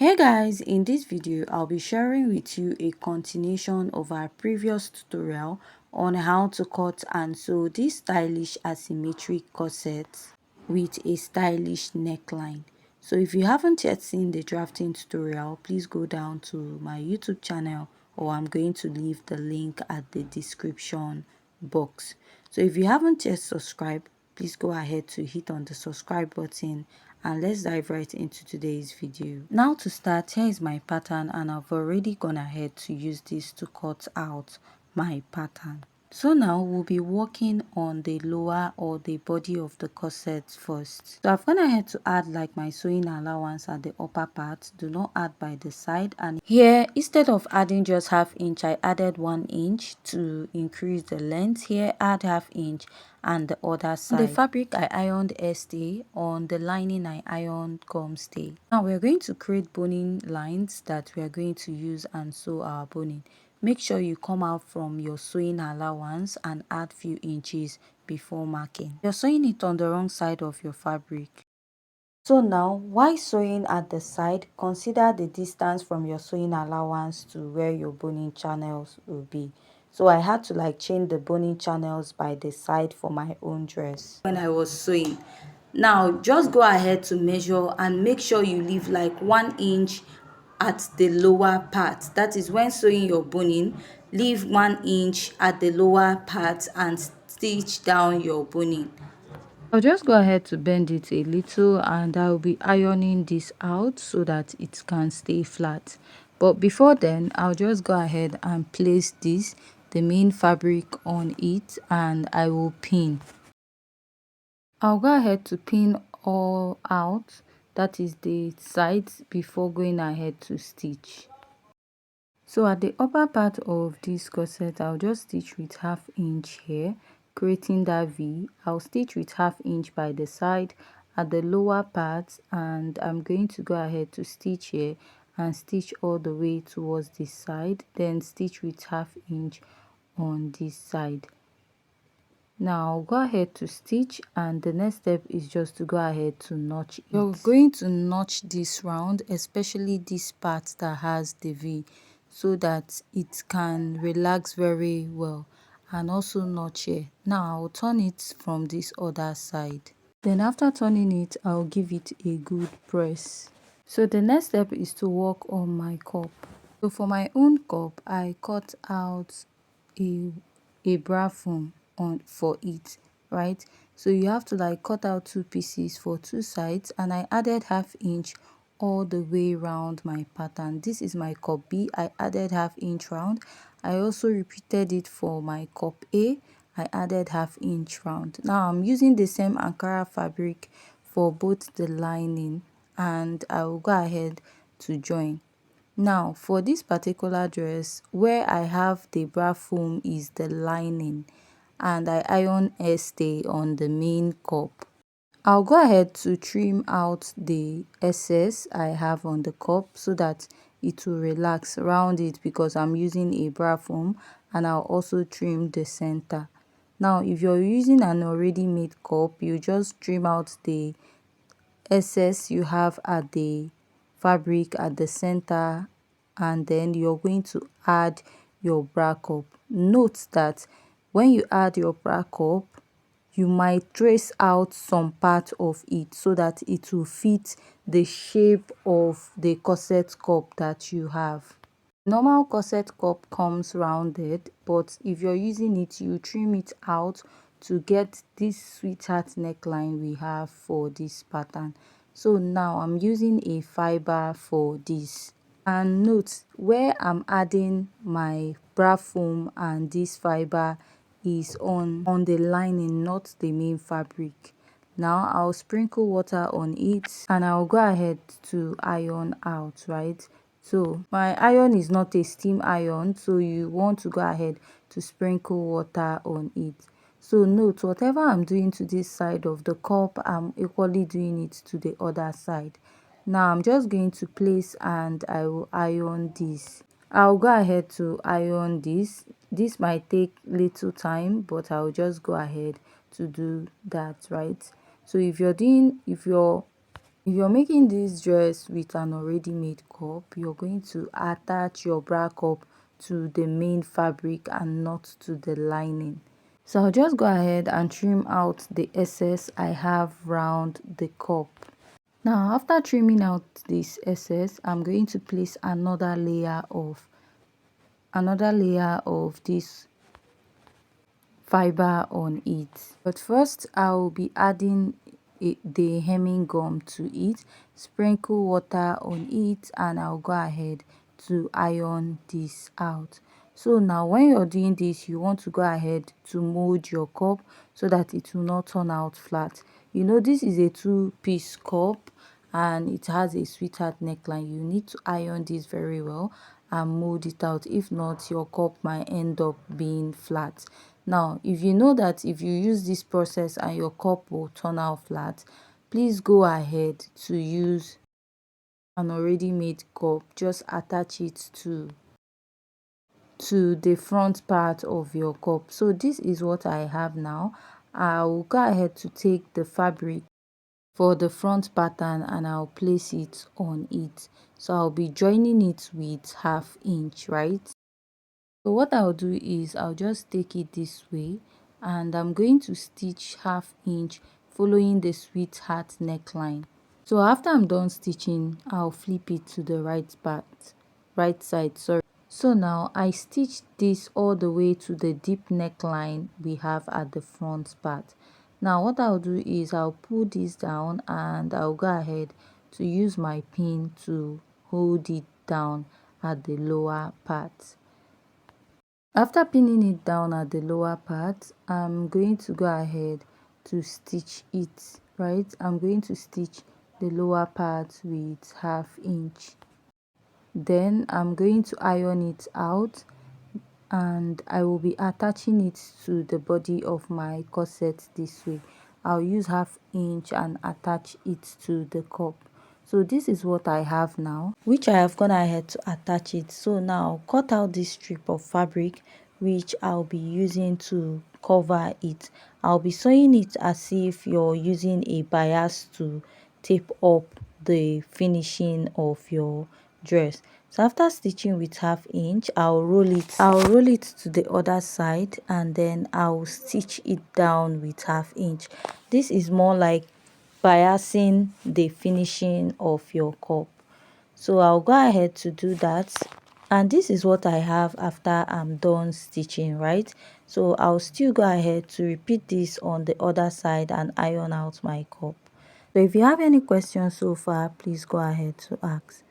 Hey guys, in this video I'll be sharing with you a continuation of our previous tutorial on how to cut and sew this stylish asymmetric corset with a stylish neckline. So if you haven't yet seen the drafting tutorial, please go down to my YouTube channel, or I'm going to leave the link at the description box. So if you haven't yet subscribed, please go ahead to hit on the subscribe button, and let's dive right into today's video. Now to start, here is my pattern, and I've already gone ahead to use this to cut out my pattern. So now we'll be working on the lower or the body of the corset first. So I've gone ahead to add like my sewing allowance at the upper part. Do not add by the side, and here instead of adding just ½ inch, I added 1 inch to increase the length. Here add ½ inch, and the other side. On the fabric I ironed stay, on the lining I ironed gum stay. Now we're going to create boning lines that we are going to use and sew our boning. Make sure you come out from your sewing allowance and add few inches before marking. You're sewing it on the wrong side of your fabric. So now, while sewing at the side, consider the distance from your sewing allowance to where your boning channels will be. So I had to like change the boning channels by the side for my own dress when I was sewing. Now just go ahead to measure and make sure you leave like 1 inch at the lower part. That is, when sewing your boning, leave 1 inch at the lower part and stitch down your boning. I'll just go ahead to bend it a little, and I'll be ironing this out so that it can stay flat. But before then, I'll just go ahead and place the main fabric on it, and I will pin. I'll go ahead to pin all out, that is the sides, before going ahead to stitch. So at the upper part of this corset, I'll just stitch with ½ inch here, creating that V. I'll stitch with ½ inch by the side at the lower part, and I'm going to go ahead to stitch here and stitch all the way towards this side, then stitch with ½ inch on this side. Now I'll go ahead to stitch, and the next step is just to go ahead to notch it. You're going to notch this round, especially this part that has the V, so that it can relax very well, and also notch here. Now I'll turn it from this other side. Then after turning it, I'll give it a good press. So the next step is to work on my cup. So for my own cup, I cut out a bra foam for it, right? So you have to like cut out 2 pieces for 2 sides, and I added ½ inch all the way around my pattern. This is my cup B. I added ½ inch round. I also repeated it for my cup A. I added ½ inch round. Now I'm using the same Ankara fabric for both the lining, and I will go ahead to join. Now for this particular dress, where I have the bra foam is the lining, and I iron stay on the main cup. I'll go ahead to trim out the excess I have on the cup so that it will relax around it, because I'm using a bra foam, and I'll also trim the center. Now if you're using an already made cup, you just trim out the excess you have at the fabric at the center, and then you're going to add your bra cup. Note that when you add your bra cup, you might trace out some part of it so that it will fit the shape of the corset cup that you have. Normal corset cup comes rounded, but if you're using it, you trim it out to get this sweetheart neckline we have for this pattern. So now I'm using a fiber for this. And note, where I'm adding my bra foam and this fiber is on the lining, not the main fabric. Now I'll sprinkle water on it, and I'll go ahead to iron out, right? So my iron is not a steam iron, so you want to go ahead to sprinkle water on it. So note, whatever I'm doing to this side of the cup, I'm equally doing it to the other side. Now I'm just going to place, and I will iron this. I'll go ahead to iron this. This might take little time, but I'll just go ahead to do that, right? So if you're If you're making this dress with an already made cup, you're going to attach your bra cup to the main fabric and not to the lining. So I'll just go ahead and trim out the excess I have round the cup. Now after trimming out this excess, I'm going to place another layer of this fiber on it. But first I will be adding the hemming gum to it, sprinkle water on it, and I'll go ahead to iron this out. So now when you're doing this, you want to go ahead to mold your cup so that it will not turn out flat. You know, this is a two-piece cup and it has a sweetheart neckline. You need to iron this very well and mold it out. If not, your cup might end up being flat. Now if you know that if you use this process and your cup will turn out flat, please go ahead to use an already made cup. Just attach it to the front part of your cup. So this is what I have now. I will go ahead to take the fabric for the front pattern and I'll place it on it. So I'll be joining it with 1/2 inch, right? So what I'll do is I'll just take it this way and I'm going to stitch 1/2 inch following the sweetheart neckline. So after I'm done stitching, I'll flip it to the right side, sorry. So now I stitched this all the way to the deep neckline we have at the front part. Now what I'll do is I'll pull this down and I'll go ahead to use my pin to hold it down at the lower part. After pinning it down at the lower part, I'm going to go ahead to stitch it, right? I'm going to stitch the lower part with 1/2 inch. Then I'm going to iron it out and I will be attaching it to the body of my corset this way. I'll use 1/2 inch and attach it to the cup. So this is what I have now, which I have gone ahead to attach it. So now cut out this strip of fabric which I'll be using to cover it. I'll be sewing it as if you're using a bias to tape up the finishing of your dress. So after stitching with 1/2 inch, I'll roll it to the other side and then I'll stitch it down with 1/2 inch. This is more like biasing the finishing of your cup. So I'll go ahead to do that, and this is what I have after I'm done stitching, right? So I'll still go ahead to repeat this on the other side and iron out my cup. So if you have any questions so far, please go ahead to ask.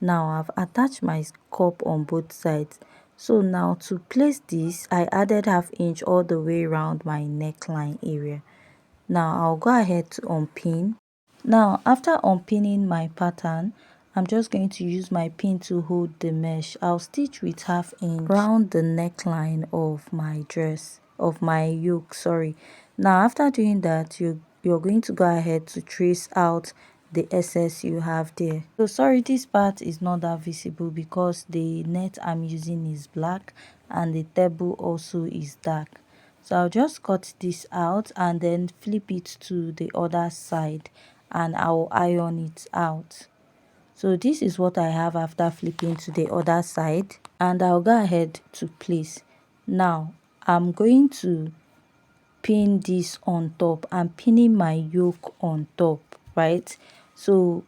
Now I've attached my cup on both sides. So now to place this, I added 1/2 inch all the way around my neckline area. Now I'll go ahead to unpin. Now after unpinning my pattern, I'm just going to use my pin to hold the mesh. I'll stitch with 1/2 inch round the neckline of my dress, of my yoke, sorry. Now after doing that, you're going to go ahead to trace out the excess you have there. So sorry, this part is not that visible because the net I'm using is black and the table also is dark. So I'll just cut this out and then flip it to the other side and I'll iron it out. So this is what I have after flipping to the other side, and I'll go ahead to place. Now I'm going to pin this on top. I'm pinning my yoke on top, right? So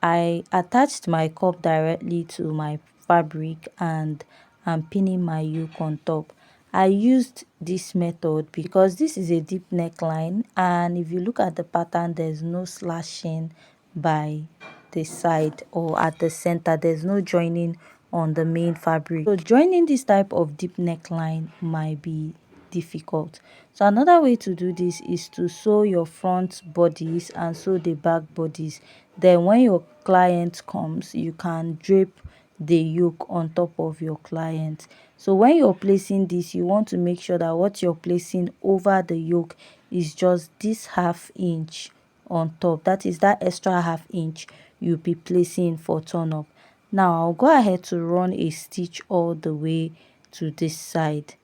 I attached my cup directly to my fabric and I'm pinning my yoke on top. I used this method because this is a deep neckline, and if you look at the pattern, there's no slashing by the side or at the center. There's no joining on the main fabric. So joining this type of deep neckline might be difficult. So another way to do this is to sew your front bodies and sew the back bodies. Then when your client comes, you can drape the yoke on top of your client. So when you're placing this, you want to make sure that what you're placing over the yoke is just this 1/2 inch on top. That is that extra 1/2 inch you'll be placing for turn up. Now I'll go ahead to run a stitch all the way to this side.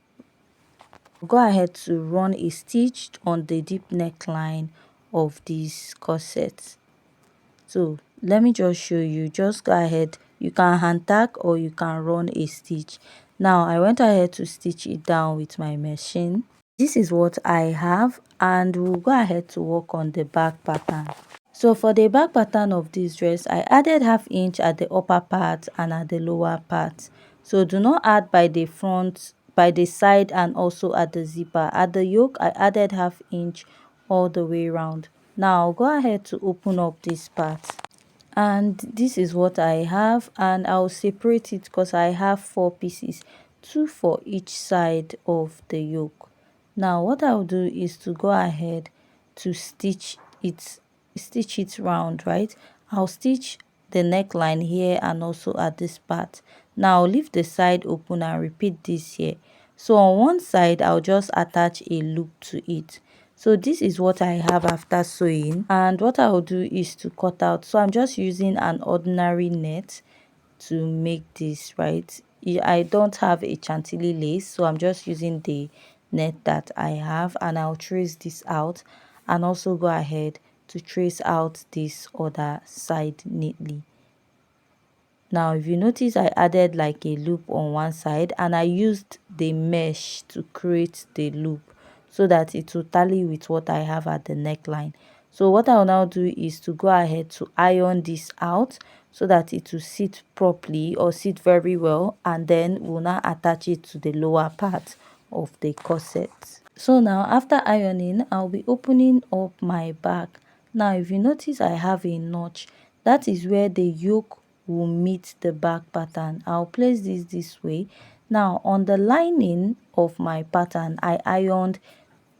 Go ahead to run a stitch on the deep neckline of this corset. So let me just show you. Just go ahead, you can hand tag or you can run a stitch. Now I went ahead to stitch it down with my machine. This is what I have, and we'll go ahead to work on the back pattern. So for the back pattern of this dress, I added ½ inch at the upper part and at the lower part. So do not add by the front, by the side, and also at the zipper. At the yoke, I added ½ inch all the way around. Now I'll go ahead to open up this part, and this is what I have, and I'll separate it because I have 4 pieces, 2 for each side of the yoke. Now what I'll do is to go ahead to stitch it round, right? I'll stitch the neckline here and also at this part. Now I'll leave the side open and repeat this here. So on one side, I'll just attach a loop to it. So this is what I have after sewing, and what I'll do is to cut out. So I'm just using an ordinary net to make this, right? I don't have a chantilly lace, so I'm just using the net that I have, and I'll trace this out and also go ahead to trace out this other side neatly. Now if you notice, I added like a loop on one side and I used the mesh to create the loop so that it will tally with what I have at the neckline. So what I'll now do is to go ahead to iron this out so that it will sit properly or sit very well, and then we'll now attach it to the lower part of the corset. So now after ironing, I'll be opening up my back. Now if you notice, I have a notch. That is where the yoke will meet the back pattern. I'll place this way. Now on the lining of my pattern, I ironed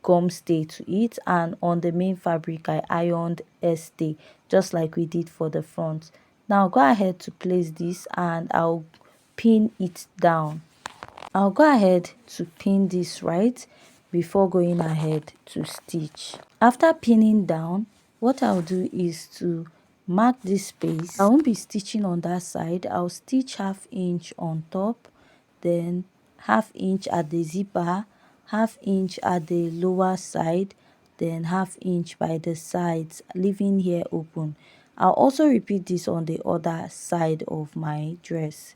gum stay to it, and on the main fabric I ironed stay, just like we did for the front. Now go ahead to place this and I'll pin it down. I'll go ahead to pin this right before going ahead to stitch. After pinning down, what I'll do is to mark this space. I won't be stitching on that side. I'll stitch ½ inch on top, then ½ inch at the zipper, ½ inch at the lower side, then ½ inch by the sides, leaving here open. I'll also repeat this on the other side of my dress.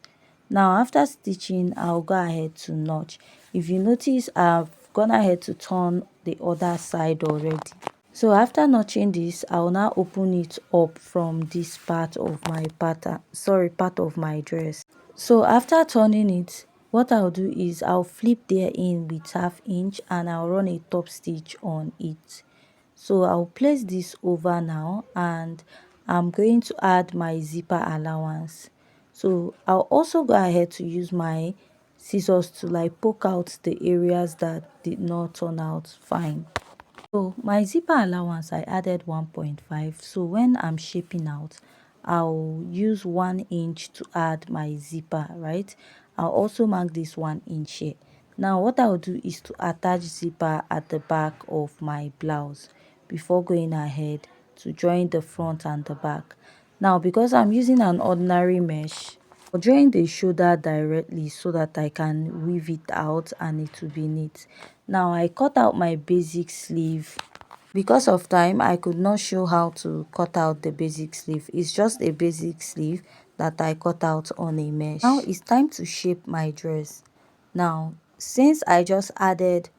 Now after stitching, I'll go ahead to notch. If you notice, I've gone ahead to turn the other side already. So after notching this, I'll now open it up from this part of my pattern, part of my dress. So after turning it, what I'll do is I'll flip there in with ½ inch and I'll run a top stitch on it. So I'll place this over now, and I'm going to add my zipper allowance. So I'll also go ahead to use my scissors to like poke out the areas that did not turn out fine. So my zipper allowance, I added 1.5. So when I'm shaping out, I'll use 1 inch to add my zipper, right? I'll also mark this 1 inch here. Now what I'll do is to attach zipper at the back of my blouse before going ahead to join the front and the back. Now because I'm using an ordinary mesh, I'll join the shoulder directly so that I can weave it out and it will be neat. Now I cut out my basic sleeve. Because of time, I could not show how to cut out the basic sleeve. It's just a basic sleeve that I cut out on a mesh. Now it's time to shape my dress. Now since I just added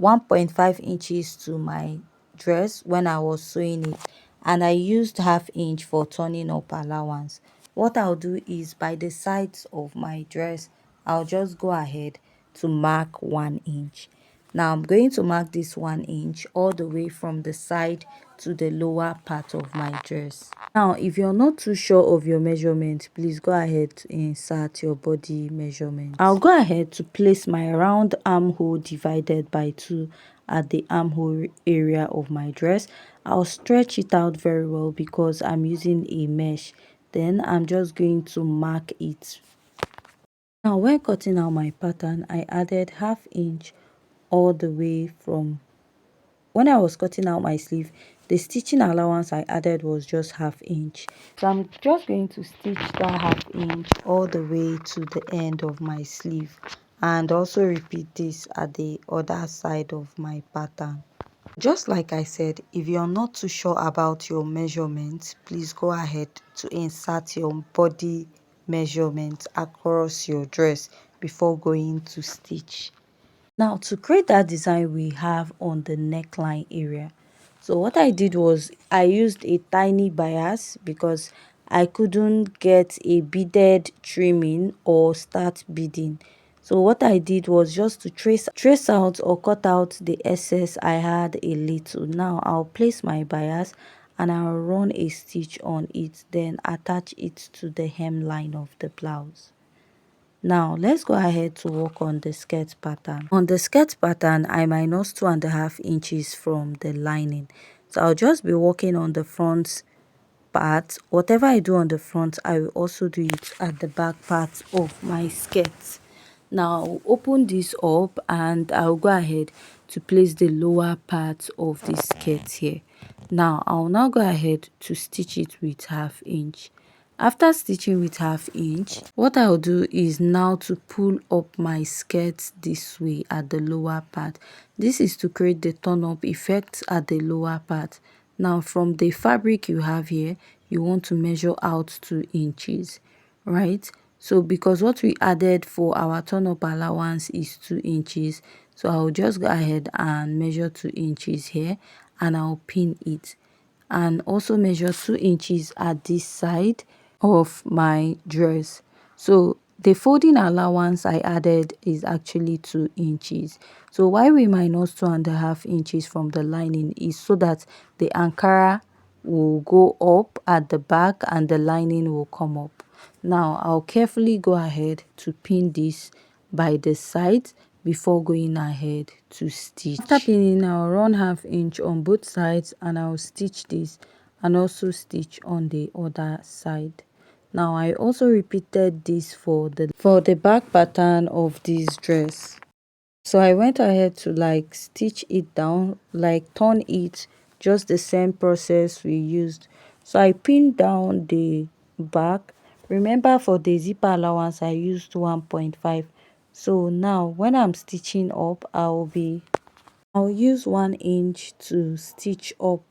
1.5 inches to my dress when I was sewing it, and I used ½ inch for turning up allowance, what I'll do is by the sides of my dress, I'll just go ahead to mark 1 inch. Now I'm going to mark this 1 inch all the way from the side to the lower part of my dress. Now if you're not too sure of your measurement, please go ahead to insert your body measurement. I'll go ahead to place my round armhole divided by 2 at the armhole area of my dress. I'll stretch it out very well because I'm using a mesh. Then I'm just going to mark it. Now when cutting out my pattern, I added ½ inch all the way from when I was cutting out my sleeve. The stitching allowance I added was just ½ inch. So I'm just going to stitch that ½ inch all the way to the end of my sleeve, and also repeat this at the other side of my pattern. Just like I said, if you're not too sure about your measurements, please go ahead to insert your body measurement across your dress before going to stitch. Now, to create that design we have on the neckline area, so what I did was I used a tiny bias because I couldn't get a beaded trimming or start beading. So what I did was just to trace out or cut out the excess I had a little. Now I'll place my bias and I'll run a stitch on it, then attach it to the hemline of the blouse. Now let's go ahead to work on the skirt pattern. On the skirt pattern, I minus 2.5 inches from the lining. So I'll just be working on the front part. Whatever I do on the front, I will also do it at the back part of my skirt. Now I'll open this up and I'll go ahead to place the lower part of the skirt here. Now I'll now go ahead to stitch it with 1/2 inch. After stitching with 1/2 inch, what I'll do is now to pull up my skirt this way at the lower part. This is to create the turn up effect at the lower part. Now from the fabric you have here, you want to measure out 2 inches, right? So because what we added for our turn up allowance is 2 inches, so I'll just go ahead and measure 2 inches here and I'll pin it, and also measure 2 inches at this side of my dress. So the folding allowance I added is actually 2 inches. So why we minus 2.5 inches from the lining is so that the ankara will go up at the back and the lining will come up. Now I'll carefully go ahead to pin this by the sides before going ahead to stitch. After pinning, I'll run 1/2 inch on both sides and I'll stitch this and also stitch on the other side. Now I also repeated this for the back pattern of this dress. So I went ahead to like stitch it down, like turn it, just the same process we used. So I pinned down the back. Remember, for the zipper allowance I used 1.5. So now when I'm stitching up, I'll use 1 inch to stitch up,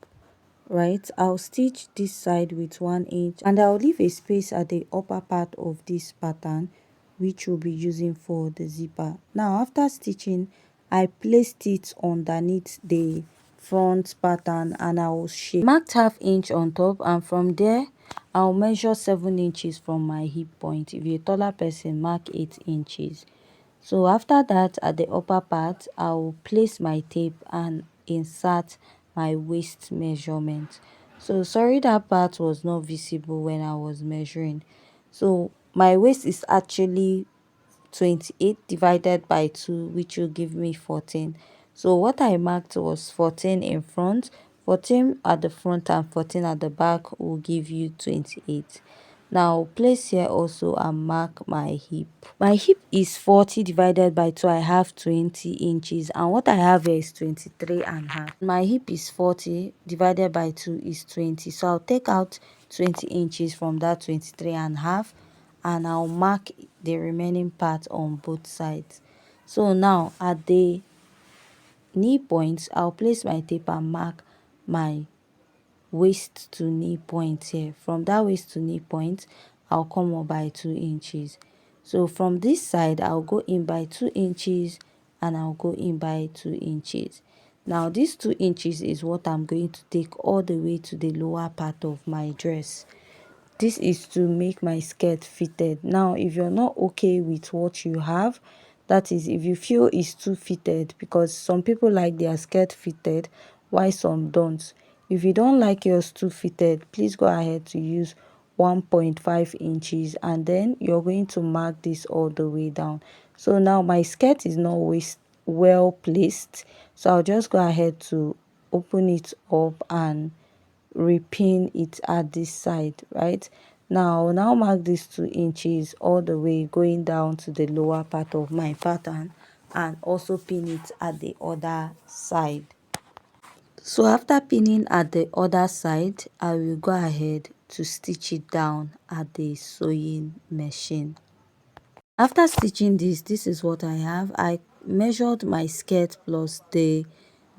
right? I'll stitch this side with 1 inch and I'll leave a space at the upper part of this pattern, which we'll be using for the zipper. Now after stitching, I placed it underneath the front pattern and I will shape. Marked 1/2 inch on top, and from there I'll measure 7 inches from my hip point. If you're a taller person, mark 8 inches. So after that, at the upper part, I'll place my tape and insert my waist measurement. So sorry that part was not visible when I was measuring. So my waist is actually 28 divided by 2, which will give me 14. So what I marked was 14 in front, 14 at the front and 14 at the back will give you 28. Now place here also and mark my hip. My hip is 40 divided by 2. I have 20 inches and what I have here is 23.5. My hip is 40 divided by 2 is 20. So I'll take out 20 inches from that 23.5 and I'll mark the remaining part on both sides. So now at the knee points, I'll place my tape and mark my waist to knee point here. From that waist to knee point, I'll come up by 2 inches. So from this side, I'll go in by 2 inches and I'll go in by 2 inches. Now this 2 inches is what I'm going to take all the way to the lower part of my dress. This is to make my skirt fitted. Now if you're not okay with what you have, that is if you feel it's too fitted, because some people like their skirt fitted while some don't. If you don't like yours too fitted, please go ahead to use 1.5 inches and then you're going to mark this all the way down. So now my skirt is not well placed, so I'll just go ahead to open it up and repin it at this side. Right now, I'll now mark these 2 inches all the way going down to the lower part of my pattern and also pin it at the other side. So after pinning at the other side, I will go ahead to stitch it down at the sewing machine. After stitching this is what I have. I measured my skirt plus the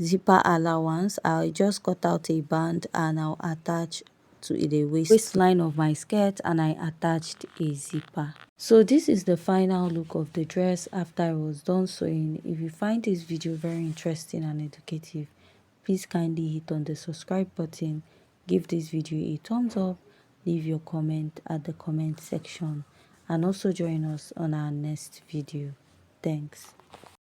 zipper allowance, I just cut out a band and I'll attach to the waistline of my skirt, and I attached a zipper. So this is the final look of the dress after I was done sewing. If you find this video very interesting and educative, please kindly hit on the subscribe button, give this video a thumbs up, leave your comment at the comment section, and also join us on our next video. Thanks.